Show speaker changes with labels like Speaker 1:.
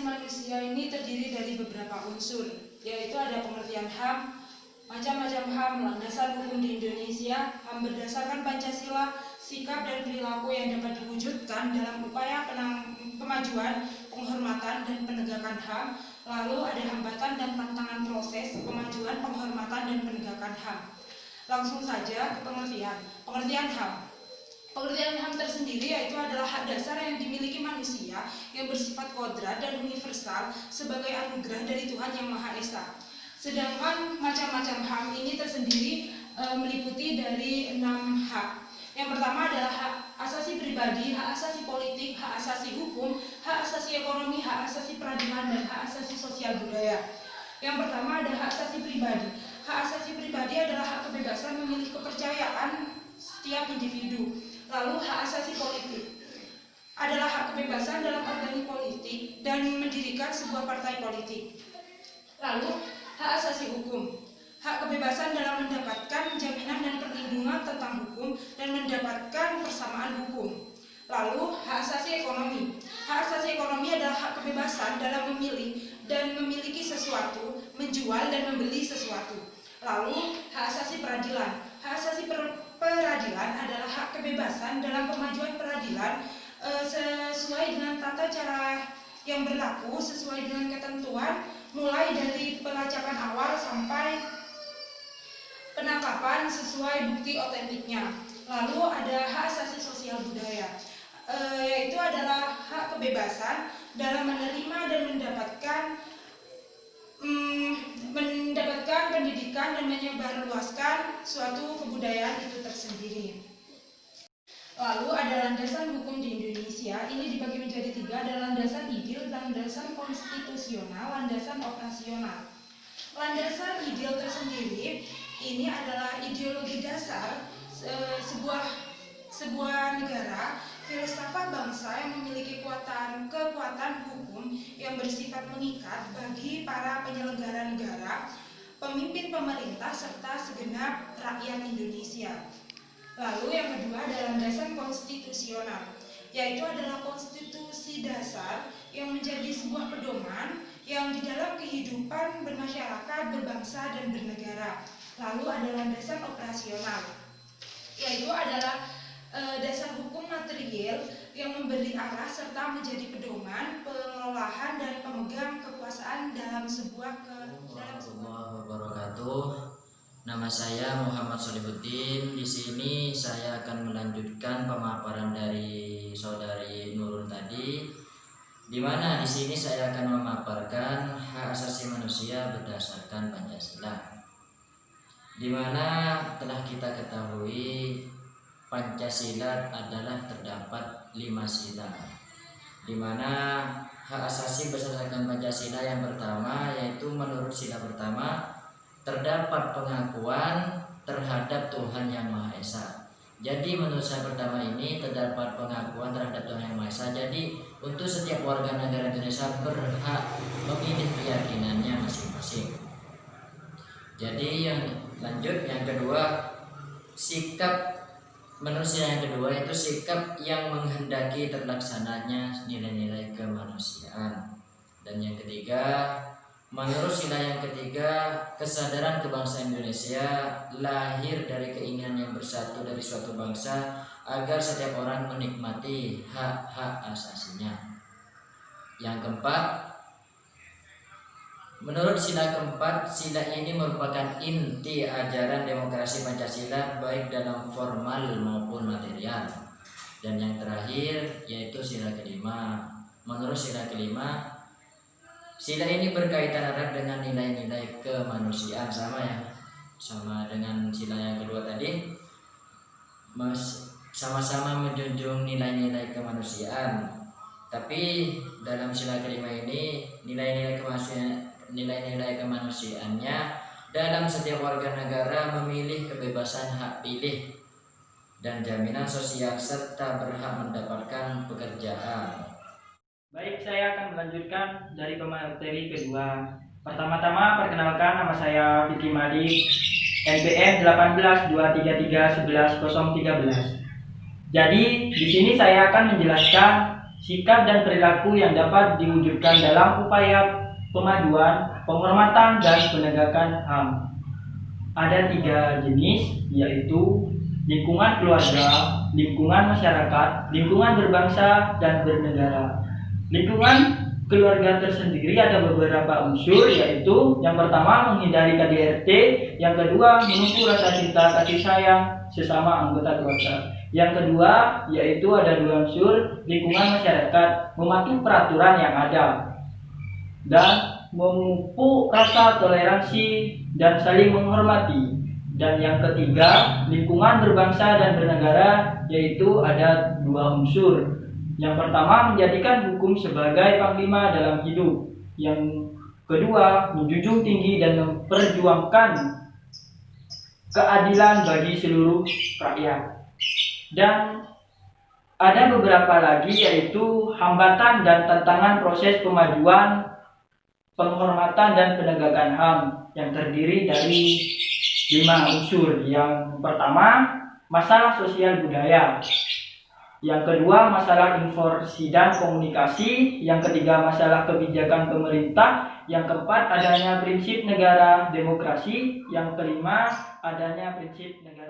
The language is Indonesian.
Speaker 1: manusia ini terdiri dari beberapa unsur, yaitu ada pengertian HAM, macam-macam HAM, landasan hukum di Indonesia, HAM berdasarkan Pancasila, sikap dan perilaku yang dapat diwujudkan dalam upaya kemajuan, penghormatan, dan penegakan HAM. Lalu ada hambatan dan tantangan proses kemajuan, penghormatan, dan penegakan HAM. Langsung saja ke pengertian. Pengertian HAM. Pengertian HAM tersendiri yaitu adalah hak dasar yang dimiliki manusia yang bersifat kodrat dan universal sebagai anugerah dari Tuhan Yang Maha Esa. Sedangkan macam-macam HAM ini tersendiri meliputi dari 6 hak. Yang pertama adalah hak asasi pribadi, hak asasi politik, hak asasi hukum, hak asasi ekonomi, hak asasi peradilan, dan hak asasi sosial budaya. Yang pertama ada hak asasi pribadi. Hak asasi pribadi adalah hak kebebasan memilih kepercayaan setiap individu. Lalu hak asasi politik adalah hak kebebasan dalam organik politik dan mendirikan sebuah partai politik. Lalu hak asasi hukum, hak kebebasan dalam mendapatkan jaminan dan perlindungan tentang hukum dan mendapatkan persamaan hukum. Lalu hak asasi ekonomi. Hak asasi ekonomi adalah hak kebebasan dalam memilih dan memiliki sesuatu, menjual dan membeli sesuatu. Lalu hak asasi peradilan. Hak asasi peradilan adalah hak kebebasan dalam pemajuan peradilan sesuai dengan tata cara yang berlaku sesuai dengan ketentuan mulai dari pelacakan awal sampai penangkapan sesuai bukti otentiknya. Lalu ada hak asasi sosial budaya, yaitu adalah hak kebebasan dalam menerima dan mendapatkan pendidikan dan menyebarluaskan suatu kebudayaan itu tersendiri. Lalu ada landasan hukum di Indonesia, ini dibagi menjadi 3, ada landasan ideal, landasan konstitusional, landasan operasional. Landasan ideal tersendiri ini adalah ideologi dasar sebuah negara, filsafat bangsa yang memiliki kekuatan hukum yang bersifat mengikat bagi para penyelenggara negara, pemimpin pemerintah, serta segenap rakyat Indonesia. Lalu yang kedua adalah landasan konstitusional, yaitu adalah konstitusi dasar yang menjadi sebuah pedoman yang di dalam kehidupan bermasyarakat, berbangsa, dan bernegara. Lalu ada landasan operasional, yaitu adalah dasar hukum material yang memberi arah serta menjadi pedoman pengelolaan dan pemegang kekuasaan dalam sebuah
Speaker 2: wabarakatuh. Nama saya Muhammad Solihuddin. Di sini saya akan melanjutkan pemaparan dari saudari Nurul tadi, di mana di sini saya akan memaparkan hak asasi manusia berdasarkan Pancasila. Di mana telah kita ketahui Pancasila adalah terdapat 5 sila, di mana hak asasi berdasarkan Pancasila yang pertama yaitu menurut sila pertama terdapat pengakuan terhadap Tuhan Yang Maha Esa. Jadi menurut sila pertama ini terdapat pengakuan terhadap Tuhan Yang Maha Esa. Jadi untuk setiap warga negara Indonesia berhak memilih keyakinannya masing-masing. Jadi yang lanjut yang kedua, sikap menurut sila yang kedua itu sikap yang menghendaki terlaksananya nilai-nilai kemanusiaan. Dan yang ketiga, menurut sila yang ketiga, kesadaran kebangsaan Indonesia lahir dari keinginan yang bersatu dari suatu bangsa agar setiap orang menikmati hak-hak asasinya. Yang keempat, menurut sila keempat, sila ini merupakan inti ajaran demokrasi Pancasila baik dalam formal maupun material. Dan yang terakhir yaitu sila kelima. Menurut sila kelima, sila ini berkaitan erat dengan nilai-nilai kemanusiaan, sama dengan sila yang kedua tadi, sama-sama menjunjung nilai-nilai kemanusiaan. Tapi dalam sila kelima ini nilai-nilai kemanusiaannya dalam setiap warga negara memilih kebebasan hak pilih dan jaminan sosial serta berhak mendapatkan pekerjaan.
Speaker 3: Baik, saya akan melanjutkan dari pemateri kedua. Pertama-tama perkenalkan, nama saya Vicky Malik, NPM 18233111013. Jadi di sini saya akan menjelaskan sikap dan perilaku yang dapat diwujudkan dalam upaya pemajuan, penghormatan, dan penegakan HAM. Ada 3 jenis, yaitu lingkungan keluarga, lingkungan masyarakat, lingkungan berbangsa dan bernegara. Lingkungan keluarga tersendiri ada beberapa unsur, yaitu yang pertama menghindari KDRT, yang kedua menumbuh rasa cinta kasih sayang sesama anggota keluarga. Yang kedua yaitu ada 2 unsur, lingkungan masyarakat, mematuhi peraturan yang ada dan memupuk rasa toleransi dan saling menghormati. Dan yang ketiga, lingkungan berbangsa dan bernegara, yaitu ada 2 unsur. Yang pertama, menjadikan hukum sebagai panglima dalam hidup. Yang kedua, menjunjung tinggi dan memperjuangkan keadilan bagi seluruh rakyat. Dan ada beberapa lagi, yaitu hambatan dan tantangan proses pemajuan, penghormatan dan penegakan HAM, yang terdiri dari 5 unsur. Yang pertama, masalah sosial budaya. Yang kedua, masalah informasi dan komunikasi. Yang ketiga, masalah kebijakan pemerintah. Yang keempat, adanya prinsip negara demokrasi. Yang kelima, adanya prinsip negara